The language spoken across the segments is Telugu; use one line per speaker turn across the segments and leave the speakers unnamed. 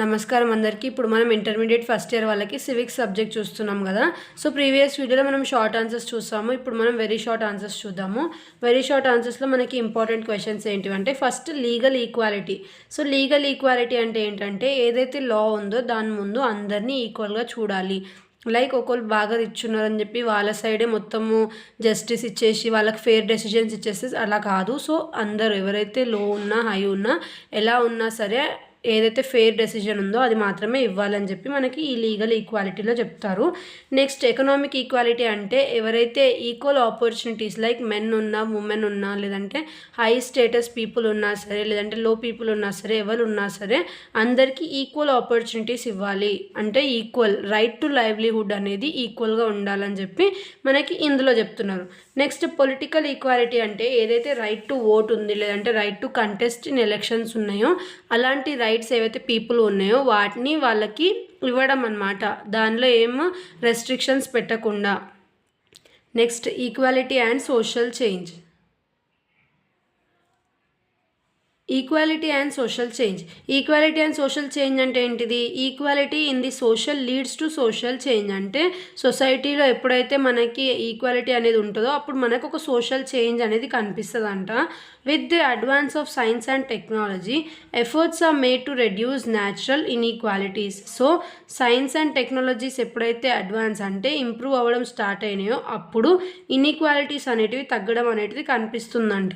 నమస్కారం అందరికీ. ఇప్పుడు మనం ఇంటర్మీడియట్ ఫస్ట్ ఇయర్ వాళ్ళకి సివిక్స్ సబ్జెక్ట్ చూస్తున్నాం కదా. సో ప్రీవియస్ వీడియోలో మనం షార్ట్ ఆన్సర్స్ చూసాము. ఇప్పుడు మనం వెరీ షార్ట్ ఆన్సర్స్ చూద్దాము. వెరీ షార్ట్ ఆన్సర్స్లో మనకి ఇంపార్టెంట్ క్వశ్చన్స్ ఏంటివంటే, first legal equality. So legal equality అంటే ఏంటంటే, ఏదైతే లా ఉందో దాని ముందు అందరినీ ఈక్వల్గా చూడాలి. లైక్ ఒకళ్ళు బాగా రిచ్ ఉన్నారని చెప్పి వాళ్ళ సైడే మొత్తము జస్టిస్ ఇచ్చేసి వాళ్ళకి ఫెయిర్ డెసిషన్స్ ఇచ్చేస్తే అలా కాదు. సో అందరూ ఎవరైతే లో ఉన్నా హై ఉన్నా ఎలా ఉన్నా సరే ఏదైతే ఫెయిర్ డెసిషన్ ఉందో అది మాత్రమే ఇవ్వాలని చెప్పి మనకి ఈ లీగల్ ఈక్వాలిటీలో చెప్తారు. నెక్స్ట్ ఎకనామిక్ ఈక్వాలిటీ అంటే ఎవరైతే ఈక్వల్ ఆపర్చునిటీస్ లైక్ మెన్ ఉన్నా ఉమెన్ ఉన్నా లేదంటే హై స్టేటస్ పీపుల్ ఉన్నా సరే లేదంటే లో పీపుల్ ఉన్నా సరే ఎవరు ఉన్నా సరే అందరికీ ఈక్వల్ ఆపర్చునిటీస్ ఇవ్వాలి. అంటే ఈక్వల్ రైట్ టు లైవ్లీహుడ్ అనేది ఈక్వల్గా ఉండాలని చెప్పి మనకి ఇందులో చెప్తున్నారు. నెక్స్ట్ పొలిటికల్ ఈక్వాలిటీ అంటే ఏదైతే రైట్ టు ఓట్ ఉంది లేదంటే right to contest in elections ఉన్నాయో అలాంటి రైట్స్ ఏవైతే పీపుల్ ఉన్నాయో వాటిని వాళ్ళకి ఇవ్వడం అన్నమాట. దానిలో ఏమో రెస్ట్రిక్షన్స్ పెట్టకుండా. Next equality and social change. Equality and social change. Equality and social change అంటే ఏంటిది? Equality in the social leads to social change. అంటే సొసైటీలో ఎప్పుడైతే మనకి ఈక్వాలిటీ అనేది ఉంటుందో అప్పుడు మనకు ఒక సోషల్ చేంజ్ అనేది కనిపిస్తుందంట. With the advance of science and technology efforts are made to reduce natural inequalities. So science and technologies ఎప్పుడైతే అడ్వాన్స్ అంటే ఇంప్రూవ్ అవ్వడం స్టార్ట్ అయినాయో అప్పుడు ఇన్ఈక్వాలిటీస్ అనేటివి తగ్గడం అనేది కనిపిస్తుందంట.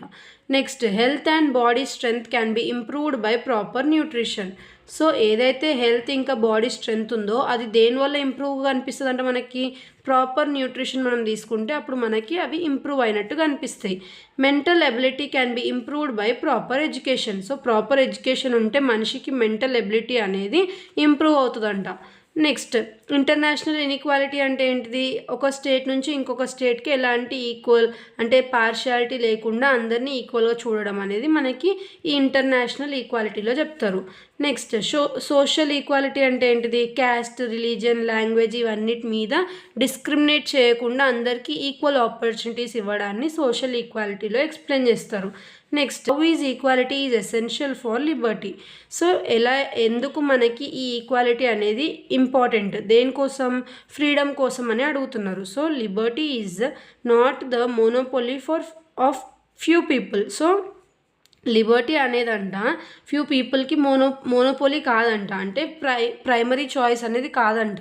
Next health and body strength can be improved by proper nutrition. So ఏదైతే హెల్త్ ఇంకా బాడీ స్ట్రెంగ్త్ ఉందో అది దేనివల్ల ఇంప్రూవ్గా అనిపిస్తుంది అంటే మనకి ప్రాపర్ న్యూట్రిషన్ మనం తీసుకుంటే అప్పుడు మనకి అవి ఇంప్రూవ్ అయినట్టుగా అనిపిస్తాయి. Mental ability can be improved by proper education. So proper education ఉంటే మనిషికి మెంటల్ ఎబిలిటీ అనేది ఇంప్రూవ్ అవుతుందంట. నెక్స్ట్ ఇంటర్నేషనల్ ఇన్ఈక్వాలిటీ అంటే ఏంటిది? ఒక స్టేట్ నుంచి ఇంకొక స్టేట్కి ఎలాంటి ఈక్వల్ అంటే పార్షియాలిటీ లేకుండా అందరినీ ఈక్వల్గా చూడడం అనేది మనకి ఈ ఇంటర్నేషనల్ ఈక్వాలిటీలో చెప్తారు. నెక్స్ట్ సోషల్ ఈక్వాలిటీ అంటే ఏంటిది? క్యాస్ట్, రిలీజియన్, లాంగ్వేజ్ ఇవన్నిటి మీద డిస్క్రిమినేట్ చేయకుండా అందరికీ ఈక్వల్ ఆపర్చునిటీస్ ఇవ్వడాన్ని సోషల్ ఈక్వాలిటీలో ఎక్స్ప్లెయిన్ చేస్తారు. Next how is equality is essential for Liberty. So ఎందుకు మనకి ఈ ఈక్వాలిటీ అనేది ఇంపార్టెంట్, దేనికోసం? ఫ్రీడమ్ కోసం అని అడుగుతున్నారు. So liberty is not the monopoly of few people. So liberty అనేదంట ఫ్యూ పీపుల్కి మోనోపోలీ కాదంట, అంటే ప్రైమరీ చాయిస్ అనేది కాదంట.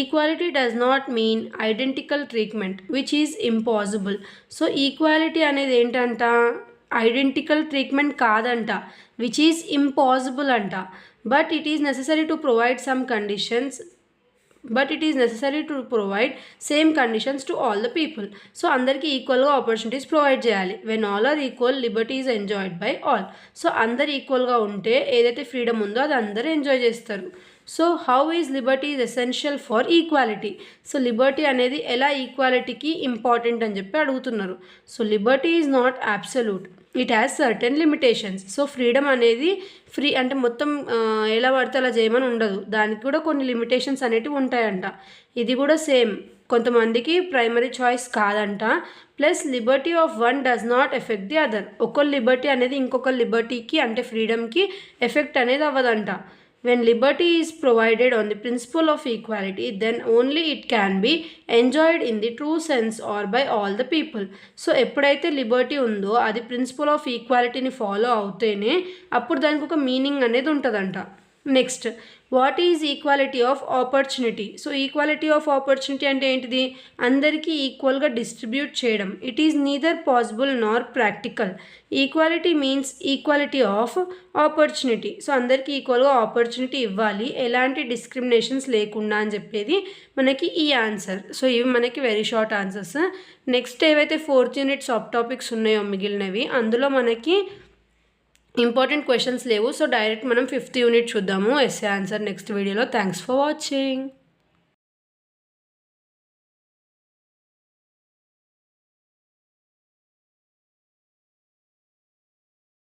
Equality does not mean identical treatment which is impossible. So equality అనేది ఏంటంట? ఐడెంటికల్ ట్రీట్మెంట్ కాదంట, విచ్ ఈజ్ ఇంపాసిబుల్ అంట. But it is necessary to provide same conditions to all the people. So అందరికీ ఈక్వల్గా ఆపర్చునిటీస్ ప్రొవైడ్ చేయాలి. When all are equal liberty is enjoyed by all. So అందరు ఈక్వల్గా ఉంటే ఏదైతే ఫ్రీడమ్ ఉందో అది అందరూ ఎంజాయ్ చేస్తారు. So how is Liberty is essential for equality. So Liberty అనేది ఎలా ఈక్వాలిటీకి ఇంపార్టెంట్ అని చెప్పి అడుగుతున్నారు. So liberty is not absolute, it has certain limitations. So freedom అనేది ఫ్రీ అంటే మొత్తం ఎలా పడితే అలా చేయమని ఉండదు, దానికి కూడా కొన్ని లిమిటేషన్స్ అనేటివి ఉంటాయంట. ఇది కూడా సేమ్, కొంతమందికి ప్రైమరీ చాయిస్ కాదంట. Plus Liberty of one does not effect the other. ఒకళ్ళ లిబర్టీ అనేది ఇంకొక లిబర్టీకి అంటే ఫ్రీడమ్కి ఎఫెక్ట్ అనేది అవ్వదంట. When liberty is provided on the principle of equality, then only it can be enjoyed in the true sense or by all the people. So ఎప్పుడైతే లిబర్టీ ఉందో అది ప్రిన్సిపల్ ఆఫ్ ఈక్వాలిటీని ఫాలో అవుతేనే అప్పుడు దానికి ఒక మీనింగ్ అనేది ఉంటుందంట. Next what is equality of opportunity. So equality of opportunity అంటే ఏంటిది? అందరికీ ఈక్వల్గా డిస్ట్రిబ్యూట్ చేయడం. It is neither possible Nar practical. Equality means equality of opportunity. So అందరికీ ఈక్వల్గా ఆపర్చునిటీ ఇవ్వాలి, ఎలాంటి డిస్క్రిమినేషన్స్ లేకుండా అని చెప్పేది మనకి ఈ ఆన్సర్. సో ఇవి మనకి వెరీ షార్ట్ ఆన్సర్స్. నెక్స్ట్ ఏవైతే 4th యూనిట్ సబ్ టాపిక్స్ ఉన్నాయో మిగిలినవి అందులో మనకి ఇంపార్టెంట్ క్వశ్చన్స్ లేవు. సో డైరెక్ట్ మనం 5th యూనిట్ చూద్దాము ఎస్ఏ ఆన్సర్ నెక్స్ట్ వీడియోలో. Thanks for watching.